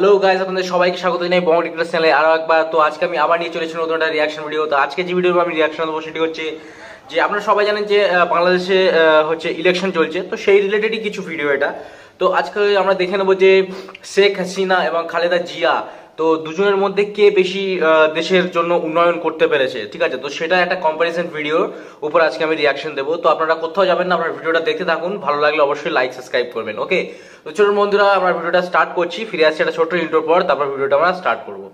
Hello guys, আপনাদের সবাইকে স্বাগত জানাই বঙ্গ টিকটক চ্যানেলে আরো একবার। তো আজকে আমি আবার নিয়ে চলেছি নতুন একটা রিয়াকশন ভিডিও। তো আজকে যে ভিডিও আমি রিয়াকশন দেবো সেটি হচ্ছে যে আপনারা সবাই জানেন যে বাংলাদেশে হচ্ছে ইলেকশন চলছে, তো সেই রিলেটেডই কিছু ভিডিও এটা। তো আজকে আমরা দেখে নেবো যে শেখ হাসিনা এবং খালেদা জিয়া, তো দুজনের মধ্যে কে বেশি দেশের জন্য উন্নয়ন করতে পেরেছে, ঠিক আছে। তো সেটা একটা কম্পারিজন ভিডিওর উপর আজকে আমি রিয়াকশন দেবো। তো আপনারা কোথাও যাবেন না, আপনারা ভিডিওটা দেখতে থাকুন, ভালো লাগলে অবশ্যই লাইক সাবস্ক্রাইব করবেন। ওকে, তো চলুন বন্ধুরা, আমরা ভিডিওটা স্টার্ট করছি। ফিরে আসছি একটা ছোট্ট ইন্ট্রোর পর, তারপর ভিডিওটা আমরা স্টার্ট করবো।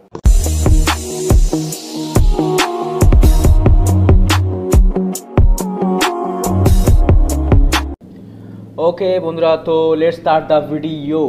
ওকে বন্ধুরা, তো লেটস স্টার্ট দ্য ভিডিও।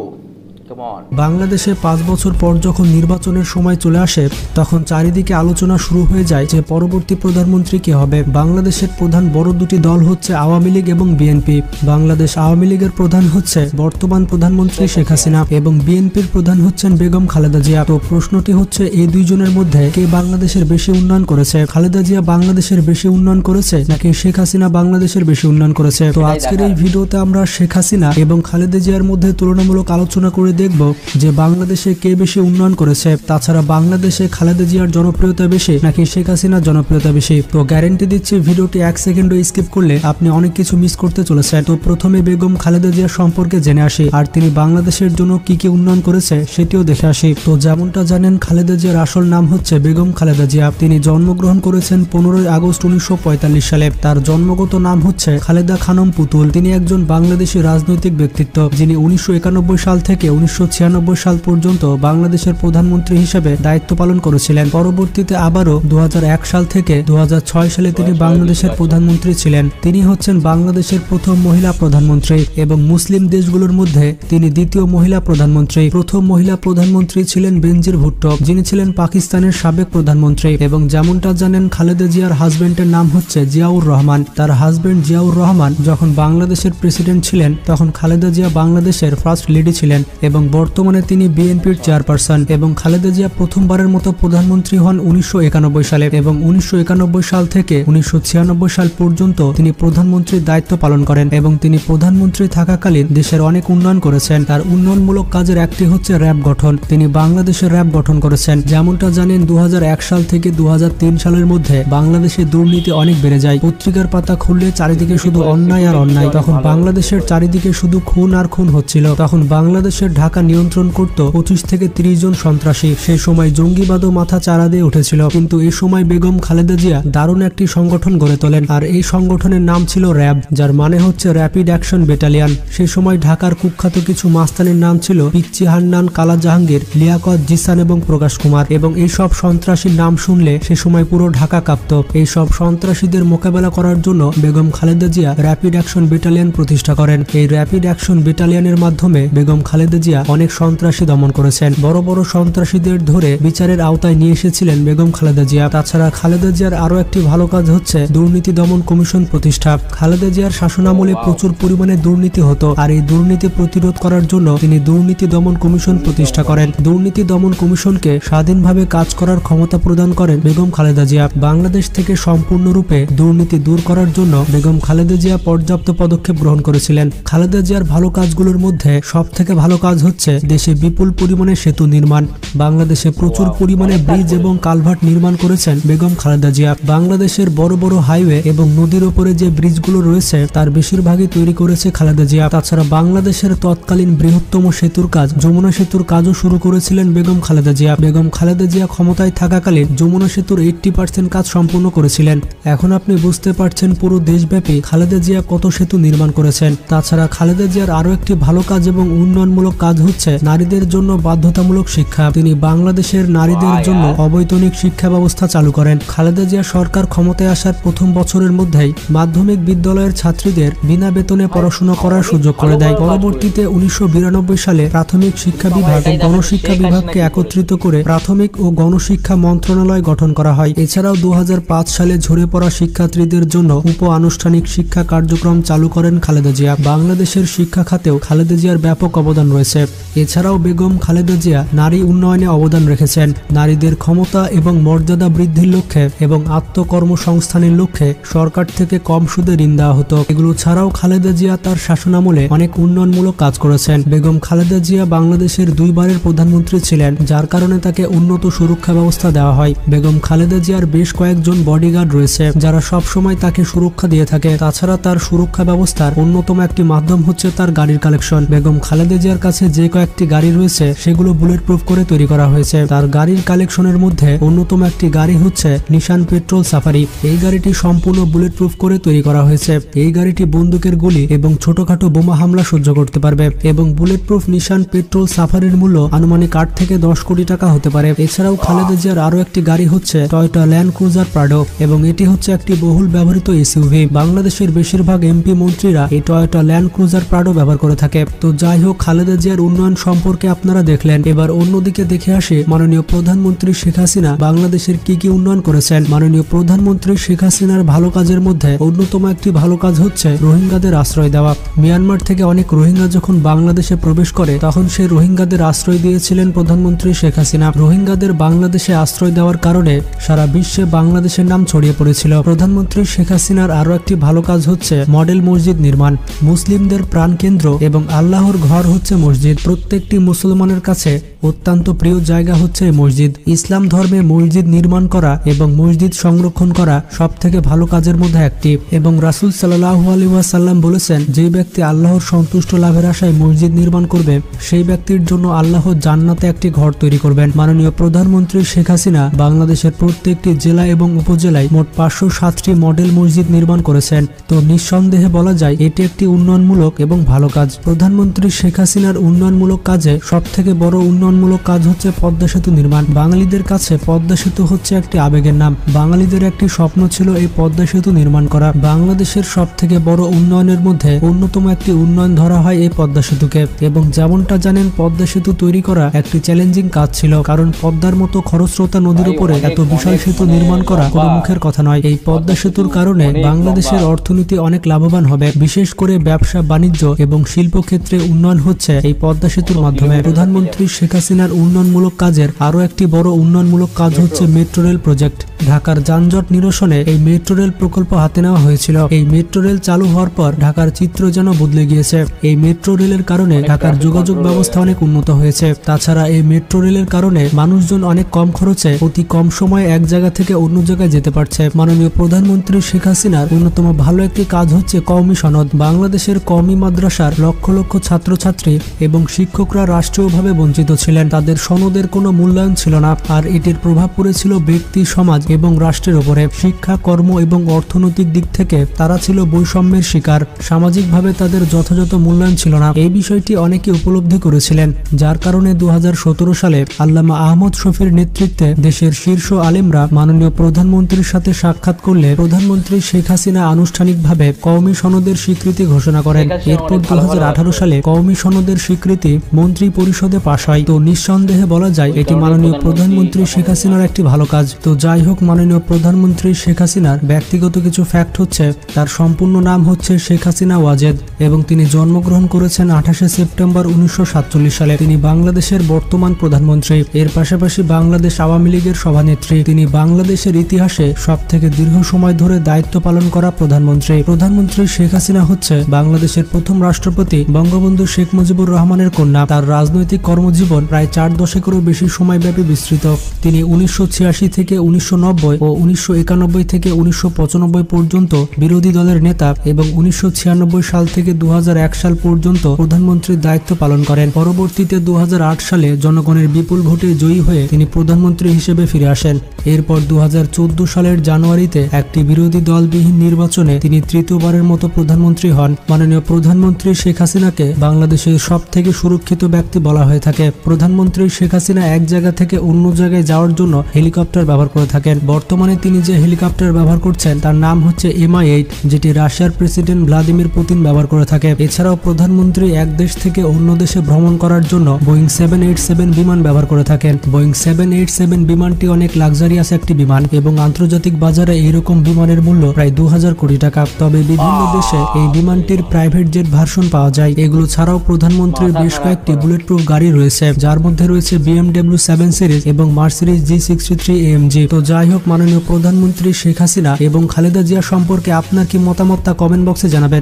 বাংলাদেশে 5 বছর পর যখন নির্বাচনের সময় চলে আসে, তখন চারিদিকে আলোচনা শুরু হয়ে যায় যে পরবর্তী প্রধানমন্ত্রী কে হবে। বাংলাদেশের প্রধান বড় দুটি দল হচ্ছে আওয়ামী লীগ এবং বিএনপি। বাংলাদেশ আওয়ামী লীগের প্রধান হচ্ছে বর্তমান প্রধানমন্ত্রী শেখ হাসিনা এবং বিএনপির প্রধান হচ্ছেন বেগম খালেদা জিয়া। তো প্রশ্নটি হচ্ছে এই দুইজনের মধ্যে কে বাংলাদেশের বেশি উন্নয়ন করেছে? খালেদা জিয়া বাংলাদেশের বেশি উন্নয়ন করেছে নাকি শেখ হাসিনা বাংলাদেশের বেশি উন্নয়ন করেছে? তো আজকের এই ভিডিওতে আমরা শেখ হাসিনা এবং খালেদা জিয়ার মধ্যে তুলনামূলক আলোচনা করে দেখব যে বাংলাদেশে কে বেশি উন্নয়ন করেছে। তাছাড়া বাংলাদেশে খালেদা জিয়ার জনপ্রিয়তা বেশি নাকি শেখ হাসিনার জনপ্রিয়তা বেশি। তো গ্যারান্টি দিচ্ছি ভিডিওটি 1 সেকেন্ডও স্কিপ করলে আপনি অনেক কিছু মিস করতে চলেছেন। তো প্রথমে বেগম খালেদা জিয়ার সম্পর্কে জেনে আসি, আর তিনি বাংলাদেশের জন্য কি কি উন্নয়ন করেছে সেটিও দেখে আসি। তো যেমনটা জানেন, খালেদা জিয়ার আসল নাম হচ্ছে বেগম খালেদা জিয়া। তিনি জন্মগ্রহণ করেছেন 15 আগস্ট 1945 সালে। তার জন্মগত নাম হচ্ছে খালেদা খানম পুতুল। তিনি একজন বাংলাদেশী রাজনৈতিক ব্যক্তিত্ব, যিনি 1991 সাল থেকে 1996 সাল পর্যন্ত বাংলাদেশের প্রধানমন্ত্রী হিসেবে দায়িত্ব পালন করেছিলেন। পরবর্তীতে আবারও 2001 সাল থেকে 2006 সালে তিনি বাংলাদেশের প্রধানমন্ত্রী ছিলেন। তিনি হচ্ছেন বাংলাদেশের প্রথম মহিলা প্রধানমন্ত্রী এবং মুসলিম দেশগুলোর মধ্যে তিনি দ্বিতীয় মহিলা প্রধানমন্ত্রী। প্রথম মহিলা প্রধানমন্ত্রী ছিলেন বেনজির ভুট্টো, যিনি ছিলেন পাকিস্তানের সাবেক প্রধানমন্ত্রী। এবং যেমনটা জানেন, খালেদা জিয়ার হাজবেন্ডের নাম হচ্ছে জিয়াউর রহমান। তার হাজবেন্ড জিয়াউর রহমান যখন বাংলাদেশের প্রেসিডেন্ট ছিলেন, তখন খালেদা জিয়া বাংলাদেশের ফার্স্ট লেডি ছিলেন এবং বর্তমানে তিনি বিএনপির চেয়ারপারসন। এবং খালেদা জিয়া প্রথমবারের মতো প্রধানমন্ত্রী হন 1991 সালে এবং 1991 সাল থেকে 1996 সাল পর্যন্ত তিনি প্রধানমন্ত্রীর দায়িত্ব পালন করেন এবং তিনি প্রধানমন্ত্রী থাকাকালীন দেশের অনেক উন্নয়ন করেছেন। তার উন্নয়নমূলক কাজের একটি হচ্ছে র্যাব গঠন। তিনি বাংলাদেশের র্যাব গঠন করেছেন। যেমনটা জানেন, 2001 সাল থেকে 2003 সালের মধ্যে বাংলাদেশে দুর্নীতি অনেক বেড়ে যায়। পত্রিকার পাতা খুললে চারিদিকে শুধু অন্যায় আর অন্যায়। তখন বাংলাদেশের চারিদিকে শুধু খুন আর খুন হচ্ছিল। তখন বাংলাদেশের ঢাকা নিয়ন্ত্রণ করত 25 থেকে 30 জন সন্ত্রাসী। সেই সময় জঙ্গিবাদও মাথা চারা দিয়ে উঠেছিল। কিন্তু এই সময় বেগম খালেদা জিয়া দারুণ একটি সংগঠন গড়ে তোলেন, আর এই সংগঠনের নাম ছিল র্যাব, যার মানে হচ্ছে র্যাপিড অ্যাকশন ব্যাটালিয়ন। সেই সময় ঢাকার কুখ্যাত কিছু মাস্তানের নাম ছিল পিচ্চি হান্নান, কালা জাহাঙ্গীর, লিয়াকত, জিসান এবং প্রকাশ কুমার। এবং এই সব সন্ত্রাসীর নাম শুনলে সে সময় পুরো ঢাকা কাঁপত। এই সব সন্ত্রাসীদের মোকাবেলা করার জন্য Begum Khaleda Zia rapid action battalion প্রতিষ্ঠা করেন। এই র্যাপিড অ্যাকশন ব্যাটালিয়নের মাধ্যমে বেগম খালেদা জিয়া অনেক সন্ত্রাসী দমন করেছেন। বড় বড় সন্ত্রাসীদের ধরে বিচারের আওতায় নিয়ে এসেছিলেন বেগম খালেদা জিয়া। তাছাড়া খালেদা জিয়ার আরো একটি ভালো কাজ হচ্ছে দুর্নীতি দমন কমিশন প্রতিষ্ঠা। খালেদা জিয়ার শাসনামলে প্রচুর পরিমাণে দুর্নীতি হতো, আর এই দুর্নীতি প্রতিরোধ করার জন্য তিনি দুর্নীতি দমন কমিশন প্রতিষ্ঠা করেন। দুর্নীতি দমন কমিশনকে স্বাধীনভাবে কাজ করার ক্ষমতা প্রদান করেন বেগম খালেদা জিয়া। বাংলাদেশ থেকে সম্পূর্ণরূপে দুর্নীতি দূর করার জন্য বেগম খালেদা জিয়া পর্যাপ্ত পদক্ষেপ গ্রহণ করেছিলেন। খালেদা জিয়ার ভালো কাজগুলোর মধ্যে সব থেকে ভালো কাজ হচ্ছে দেশে বিপুল পরিমাণে সেতু নির্মাণ। বাংলাদেশে প্রচুর পরিমাণে ব্রিজ এবং কালভার্ট নির্মাণ করেছেন বেগম খালেদা জিয়া। বাংলাদেশের বড় বড় হাইওয়ে এবং নদীর উপরে যে ব্রিজগুলো রয়েছে তার বেশিরভাগই তৈরি করেছে খালেদা জিয়া। তাছাড়া বাংলাদেশের তৎকালীন বৃহত্তম সেতুর কাজ, যমুনা সেতুর কাজও শুরু করেছিলেন বেগম খালেদা জিয়া। বেগম খালেদা জিয়া ক্ষমতায় থাকাকালীন যমুনা সেতুর 80% কাজ সম্পূর্ণ করেছিলেন। এখন আপনি বুঝতে পারছেন পুরো দেশব্যাপী খালেদা জিয়া কত সেতু নির্মাণ করেছেন। তাছাড়া খালেদা জিয়ার আরো একটি ভালো কাজ এবং উন্নয়নমূলক কাজ হচ্ছে নারীদের জন্য বাধ্যতামূলক শিক্ষা। তিনি বাংলাদেশের নারীদের জন্য অবৈতনিক শিক্ষা ব্যবস্থা চালু করেন। খালেদা জিয়া সরকার ক্ষমতায় আসার প্রথম বছরের মধ্যেই মাধ্যমিক বিদ্যালয়ের ছাত্রীদের বিনা বেতনে পড়াশোনা করার সুযোগ করে দেয়। পরবর্তীতে 1992 সালে প্রাথমিক শিক্ষা বিভাগ ও গণশিক্ষা বিভাগকে একত্রিত করে প্রাথমিক ও গণশিক্ষা মন্ত্রণালয় গঠন করা হয়। এছাড়াও 2005 সালে ঝরে পড়া শিক্ষার্থীদের জন্য উপ আনুষ্ঠানিক শিক্ষা কার্যক্রম চালু করেন খালেদা জিয়া। বাংলাদেশের শিক্ষা খাতেও খালেদা জিয়ার ব্যাপক অবদান রয়েছে। হয়েছে। এছাড়াও বেগম খালেদা জিয়া নারী উন্নয়নে অবদান রেখেছেন। নারীদের ক্ষমতা এবং মর্যাদা বৃদ্ধির লক্ষ্যে এবং আত্মকর্মসংস্থানের লক্ষ্যে সরকার থেকে কম সুদে ঋণ দেওয়া হতো। এগুলো ছাড়াও খালেদা জিয়া তার শাসনামলে অনেক উন্নয়নমূলক কাজ করেছেন। বেগম খালেদা জিয়া বাংলাদেশের 2 বারের প্রধানমন্ত্রী ছিলেন, যার কারণে তাকে উন্নত সুরক্ষা ব্যবস্থা দেওয়া হয়। বেগম খালেদা জিয়ার বেশ কয়েকজন বডিগার্ড রয়েছে যারা সব সময় তাকে সুরক্ষা দিয়ে থাকে। তাছাড়া তার সুরক্ষা ব্যবস্থার অন্যতম একটি মাধ্যম হচ্ছে তার গাড়ির কালেকশন। বেগম খালেদা জিয়ার কাছে যে কয়েকটি গাড়ি রয়েছে সেগুলো বুলেট প্রুফ করে তৈরি করা হয়েছে। তার গাড়ির কালেকশনের মধ্যে অন্যতম একটি গাড়ি হচ্ছে নিশান পেট্রোল সাফারি। এই গাড়িটি সম্পূর্ণ বুলেট প্রুফ করে তৈরি করা হয়েছে। এই গাড়িটি বন্দুকের গুলি এবং ছোটখাটো বোমা হামলা সহ্য করতে পারবে এবং বুলেট প্রুফ নিশান পেট্রোল সাফারির মূল্য আনুমানিক 8 থেকে 10 কোটি টাকা হতে পারে। এছাড়াও খালেদা জিয়ার আরো একটি গাড়ি হচ্ছে টয়োটা ল্যান্ড ক্রুজার প্রাডো এবং এটি হচ্ছে একটি বহুল ব্যবহৃত এসইউভি। বাংলাদেশের বেশিরভাগ এমপি মন্ত্রীরা এই টয়োটা ল্যান্ড ক্রুজার প্রাডো ব্যবহার করে থাকে। তো যাই হোক, খালেদা জিয়ার উন্নয়ন সম্পর্কে আপনারা দেখলেন। এবার অন্যদিকে দেখে আসি মাননীয় প্রধানমন্ত্রী শেখ হাসিনা বাংলাদেশের কি উন্নয়ন করেছেন। মাননীয় প্রধানমন্ত্রী শেখ হাসিনার ভালো কাজের মধ্যে অন্যতম একটি ভালো কাজ হচ্ছে রোহিঙ্গাদের আশ্রয় দেওয়া। মিয়ানমার থেকে অনেক রোহিঙ্গা যখন বাংলাদেশে প্রবেশ করে তখন সেই রোহিঙ্গাদের আশ্রয় দিয়েছিলেন প্রধানমন্ত্রী শেখ হাসিনা। রোহিঙ্গাদের বাংলাদেশে আশ্রয় দেওয়ার কারণে সারা বিশ্বে বাংলাদেশের নাম ছড়িয়ে পড়েছিল। প্রধানমন্ত্রী শেখ হাসিনার আরো একটি ভালো কাজ হচ্ছে মডেল মসজিদ নির্মাণ। মুসলিমদের প্রাণকেন্দ্র এবং আল্লাহর ঘর হচ্ছে মসজিদ। প্রত্যেকটি মুসলমানের কাছে অত্যন্ত প্রিয় জায়গা হচ্ছে মসজিদ। ইসলাম ধর্মে মসজিদ নির্মাণ করা এবং মসজিদ সংরক্ষণ করা সব থেকে ভালো কাজের মধ্যে একটি। এবং রাসূল সাল্লাল্লাহু আলাইহি ওয়াসাল্লাম বলেছেন, যে ব্যক্তি আল্লাহর সন্তুষ্ট লাভের আশায় মসজিদ নির্মাণ করবে সেই ব্যক্তির জন্য আল্লাহ জান্নাতে একটি ঘর তৈরি করবেন। মাননীয় প্রধানমন্ত্রী শেখ হাসিনা বাংলাদেশের প্রত্যেকটি জেলা এবং উপজেলায় মোট 507টি মডেল মসজিদ নির্মাণ করেছেন। তো নিঃসন্দেহে বলা যায় এটি একটি উন্নয়নমূলক এবং ভালো কাজ। প্রধানমন্ত্রী শেখ হাসিনার উন্নয়নমূলক কাজে সব থেকে বড় উন্নয়নমূলক কাজ হচ্ছে পদ্মা সেতু নির্মাণ। বাঙালিদের কাছে পদ্মা সেতু হচ্ছে একটি আবেগের নাম। বাঙালিদের একটি স্বপ্ন ছিল এই পদ্মা সেতু নির্মাণ করা। বাংলাদেশের সব থেকে বড় উন্নয়নের মধ্যে অন্যতম একটি উন্নয়ন ধরা হয় এই পদ্মা সেতুকে। এবং যেমনটা জানেন, পদ্মা সেতু তৈরি করা একটি চ্যালেঞ্জিং কাজ ছিল, কারণ পদ্মার মতো খরস্রোতা নদীর উপরে এত বিশাল সেতু নির্মাণ করা কোনো মুখের কথা নয়। এই পদ্মা সেতুর কারণে বাংলাদেশের অর্থনীতি অনেক লাভবান হবে। বিশেষ করে ব্যবসা বাণিজ্য এবং শিল্প ক্ষেত্রে উন্নয়ন হচ্ছে এই পদ্মা সেতুর মাধ্যমে। প্রধানমন্ত্রী শেখ হাসিনার উন্নয়নমূলক কাজের আরো একটি বড় উন্নয়নমূলক কাজ হচ্ছে মেট্রো রেল প্রজেক্ট। ঢাকার যানজট নিরসনে এই মেট্রো রেল প্রকল্প হাতে নেওয়া হয়েছিল। এই মেট্রো রেল চালু হওয়ার পর ঢাকার চিত্র যেন বদলে গিয়েছে। এই মেট্রো রেলের কারণে ঢাকার যোগাযোগ ব্যবস্থা অনেক উন্নত হয়েছে। তাছাড়া এই মেট্রো রেলের কারণে মানুষজন অনেক কম খরচে অতি কম সময়ে এক জায়গা থেকে অন্য জায়গায় যেতে পারছে। মাননীয় প্রধানমন্ত্রী শেখ হাসিনার অন্যতম ভালো একটি কাজ হচ্ছে কওমি সনদ। বাংলাদেশের কওমি মাদ্রাসার লক্ষ লক্ষ ছাত্রছাত্রী এবং শিক্ষকরা রাষ্ট্রীয়ভাবে বঞ্চিত ছিলেন। তাদের সনদের কোনো মূল্যায়ন ছিল না, আর এটির প্রভাব পড়েছিল ব্যক্তি, সমাজ এবং রাষ্ট্রের উপরে। শিক্ষা, কর্ম এবং অর্থনৈতিক দিক থেকে তারা ছিল বৈষম্যের শিকার। সামাজিকভাবে তাদের যথাযথ মূল্যায়ন ছিল না। এই বিষয়টি অনেকে উপলব্ধি করেছিলেন, যার কারণে 2017 সালে আল্লামা আহমদ শফীর নেতৃত্বে দেশের শীর্ষ আলেমরা মাননীয় প্রধানমন্ত্রীর সাথে সাক্ষাৎ করলে প্রধানমন্ত্রী শেখ হাসিনা আনুষ্ঠানিকভাবে কওমি সনদের স্বীকৃতি ঘোষণা করেন। এরপর 2018 সালে কওমি সনদের স্বীকৃতি মন্ত্রী পরিষদে পাশ হয়। তো নিঃসন্দেহে বলা যায় এটি মাননীয় প্রধানমন্ত্রী শেখ হাসিনার একটি ভালো কাজ। তো যাই হোক, মাননীয় প্রধানমন্ত্রী শেখ হাসিনার ব্যক্তিগত কিছু ফ্যাক্ট হচ্ছে, তার সম্পূর্ণ নাম হচ্ছে শেখ হাসিনা ওয়াজেদ এবং তিনি জন্মগ্রহণ করেছেন 28শে সেপ্টেম্বর 1947 সালে। তিনি বাংলাদেশের বর্তমান প্রধানমন্ত্রী। এর পাশাপাশি বাংলাদেশ আওয়ামী লীগের সভানেত্রী। তিনি বাংলাদেশের ইতিহাসে সব থেকে দীর্ঘ সময় ধরে দায়িত্ব পালন করা প্রধানমন্ত্রী। প্রধানমন্ত্রী শেখ হাসিনা হচ্ছে বাংলাদেশের প্রথম রাষ্ট্রপতি বঙ্গবন্ধু শেখ মুজিবুর রহমানের কন্যা। তার রাজনৈতিক কর্মজীবন প্রায় 4 দশকেরও বেশি সময়ব্যাপী বিস্তৃত। তিনি 1986 থেকে 1990 ও 1991 থেকে 1995 পর্যন্ত বিরোধী দলের নেতা এবং 1996 সাল থেকে 2001 সাল পর্যন্ত প্রধানমন্ত্রীর দায়িত্ব পালন করেন। পরবর্তীতে 2008 সালে জনগণের বিপুল ভোটে জয়ী হয়ে তিনি প্রধানমন্ত্রী হিসেবে ফিরে আসেন। এরপর 2014 সালের জানুয়ারিতে একটি বিরোধী দলবিহীন নির্বাচনে তিনি তৃতীয়বারের মতো প্রধানমন্ত্রী হন। মাননীয় প্রধানমন্ত্রী শেখ হাসিনাকে বাংলাদেশের সব থেকে সুরক্ষিত ব্যক্তি বলা হয়ে থাকে। প্রধানমন্ত্রী শেখ হাসিনা এক জায়গা থেকে অন্য জায়গায় যাওয়ার জন্য হেলিকপ্টার ব্যবহার করে থাকেন। বর্তমানে তিনি যে হেলিকপ্টার ব্যবহার করছেন তার নাম হচ্ছে MI-8, যেটি রাশিয়ার প্রেসিডেন্ট ভ্লাদিমির পুতিন ব্যবহার করে থাকে। এছাড়াও প্রধানমন্ত্রী এক দেশ থেকে অন্য দেশে ভ্রমণ করার জন্য বোয়িং 787 বিমান ব্যবহার করে থাকেন। বোয়িং 787 বিমানটি অনেক লাক্সারিয়াস একটি বিমান এবং আন্তর্জাতিক বাজারে এইরকম বিমানের মূল্য প্রায় 2000 কোটি টাকা। তবে বিভিন্ন দেশে এই বিমানটির প্রাইভেট জেট ভার্সন পাওয়া যায়। এগুলো ছাড়াও প্রধানমন্ত্রী ব্র্যান্ডের বেশ কয়েকটি বুলেট প্রুফ গাড়ি রয়েছে, যার মধ্যে রয়েছে BMW 7 সিরিজ এবং মার্সিডিজ G63 AMG। তো যাই হোক, মাননীয় প্রধানমন্ত্রী শেখ হাসিনা এবং খালেদা জিয়া সম্পর্কে আপনার কি মতামত তা কমেন্ট বক্সে জানাবেন।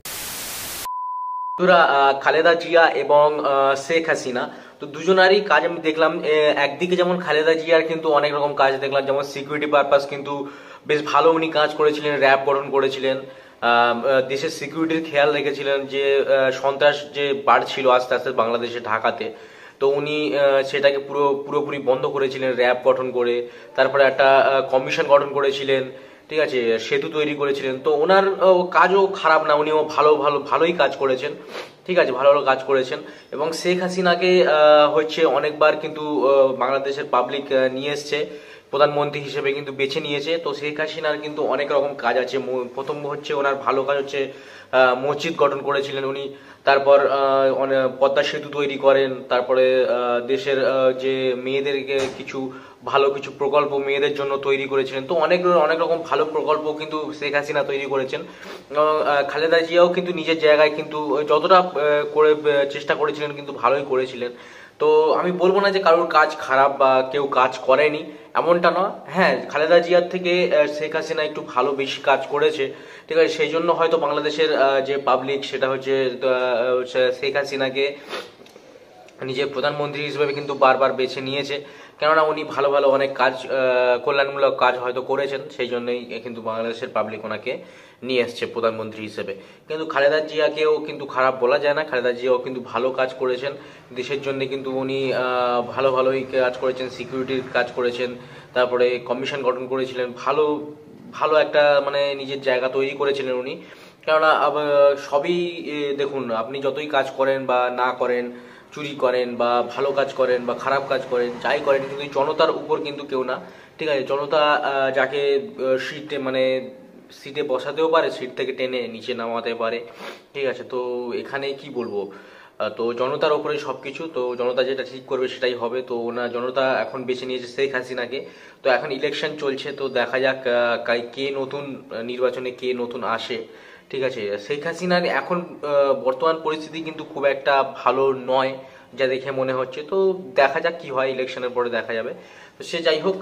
খালেদা জিয়া এবং শেখ হাসিনা, তো দুজনারই কাজ আমি দেখলাম। একদিকে যেমন খালেদা জিয়ার কিন্তু অনেক রকম কাজ দেখলাম, যেমন সিকিউরিটি পারপাস কিন্তু বেশ ভালো উনি কাজ করেছিলেন, র্যাব গঠন করেছিলেন, দেশের সিকিউরিটির খেয়াল রেখেছিলেন, যে সন্ত্রাস যে বাড়ছিল আস্তে আস্তে বাংলাদেশে ঢাকাতে, তো উনি সেটাকে পুরোপুরি বন্ধ করেছিলেন র্যাব গঠন করে। তারপরে একটা কমিশন গঠন করেছিলেন, ঠিক আছে, সেতু তৈরি করেছিলেন। তো ওনার কাজও খারাপ না, উনিও ভালোই কাজ করেছেন, ঠিক আছে, ভালো কাজ করেছেন। এবং শেখ হাসিনাকে হচ্ছে অনেকবার কিন্তু বাংলাদেশের পাবলিক নিয়ে এসছে, প্রধানমন্ত্রী হিসেবে কিন্তু বেছে নিয়েছে। তো শেখ হাসিনার কিন্তু অনেক রকম কাজ আছে। প্রথম হচ্ছে ওনার ভালো কাজ হচ্ছে মসজিদ গঠন করেছিলেন উনি, তারপর পদ্মা সেতু তৈরি করেন, তারপরে দেশের যে মেয়েদেরকে ভালো কিছু প্রকল্প মেয়েদের জন্য তৈরি করেছিলেন। তো অনেক রকম ভালো প্রকল্প কিন্তু শেখ হাসিনা তৈরি করেছেন। খালেদা জিয়াও কিন্তু নিজের জায়গায় কিন্তু যতটা করে চেষ্টা করেছিলেন কিন্তু ভালোই করেছিলেন। তো আমি বলবো না যে কারোর কাজ খারাপ বা কেউ কাজ করেনি, এমনটা নয়। হ্যাঁ, খালেদা জিয়ার থেকে শেখ হাসিনা একটু ভালো বেশি কাজ করেছে, ঠিক আছে, সেই জন্য হয়তো বাংলাদেশের যে পাবলিক সেটা হচ্ছে শেখ হাসিনাকে নিজের প্রধানমন্ত্রী হিসেবে কিন্তু বারবার বেছে নিয়েছে, কেননা উনি ভালো অনেক কাজ, কল্যাণমূলক কাজ হয়তো করেছেন, সেই জন্যই কিন্তু বাংলাদেশের পাবলিক ওনাকে নিয়ে এসছে প্রধানমন্ত্রী হিসেবে। কিন্তু খালেদা জিয়াকেও কিন্তু খারাপ বলা যায় না, খালেদা জিয়াও কিন্তু ভালো কাজ করেছেন দেশের জন্য, কিন্তু উনি ভালোই কাজ করেছেন, সিকিউরিটির কাজ করেছেন, তারপরে কমিশন গঠন করেছিলেন, ভালো একটা মানে নিজের জায়গা তৈরি করেছিলেন উনি। কেননা সবই দেখুন, আপনি যতই কাজ করেন বা না করেন, চুরি করেন বা ভালো কাজ করেন বা খারাপ কাজ করেন, যাই করেন, কিন্তু জনতার উপর কিন্তু কেউ না, ঠিক আছে। জনতা যাকে সিটে বসাতেও পারে, সিট থেকে টেনে নিচে নামাতে পারে, ঠিক আছে। তো এখানে কি বলবো, তো জনতার উপরে সবকিছু, তো জনতা যেটা ঠিক করবে সেটাই হবে। তো জনতা এখন বেছে নিয়েছে শেখ হাসিনাকে। তো এখন ইলেকশন চলছে, তো দেখা যাক কে নতুন নির্বাচনে কে নতুন আসে, ঠিক আছে। শেখ হাসিনার এখন বর্তমান পরিস্থিতি কিন্তু খুব একটা ভালো নয় যা দেখে মনে হচ্ছে। তো দেখা যাক কি হয়, ইলেকশনের পরে দেখা যাবে। তো সে যাই হোক,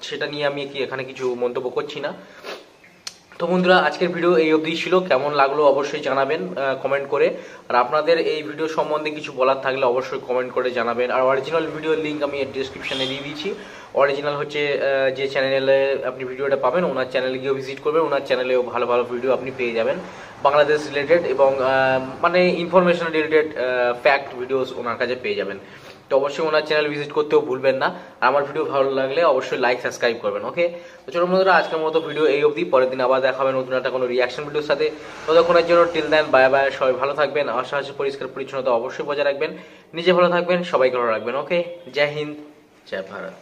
সেটা নিয়ে আমি এখানে কিছু মন্তব্য করছি না। তো বন্ধুরা, আজকের ভিডিও এই অবধি ছিল। কেমন লাগলো অবশ্যই জানাবেন কমেন্ট করে। আর আপনাদের এই ভিডিও সম্বন্ধে কিছু বলার থাকলে অবশ্যই কমেন্ট করে জানাবেন। আর অরিজিনাল ভিডিওর লিঙ্ক আমি ডিসক্রিপশনে দিয়ে দিয়েছি। অরিজিনাল হচ্ছে যে চ্যানেলে আপনি ভিডিওটা পাবেন, ওনার চ্যানেলে গিয়েও ভিজিট করবেন, ওনার চ্যানেলেও ভালো ভিডিও আপনি পেয়ে যাবেন বাংলাদেশ রিলেটেড এবং মানে ইনফরমেশন রিলেটেড ফ্যাক্ট ভিডিওস ওনার কাছে পেয়ে যাবেন। তো অবশ্যই ওনার চ্যানেল ভিজিট করতেও ভুলবেন না। আর আমার ভিডিও ভালো লাগলে অবশ্যই লাইক সাবস্ক্রাইব করবেন। ওকে, তো চলো বন্ধুরা, আজকের মতো ভিডিও এই অবধি। পরের দিন আবার দেখা হবে নতুন একটা কোনো রিয়াকশন ভিডিওর সাথে। ততক্ষণের জন্য টিল দেন, বাই বাই। সবাই ভালো থাকবেন, আশেপাশে পরিষ্কার পরিচ্ছন্নতা অবশ্যই বজায় রাখবেন, নিজে ভালো থাকবেন, সবাইকে ভালো রাখবেন। ওকে, জয় হিন্দ, জয় ভারত।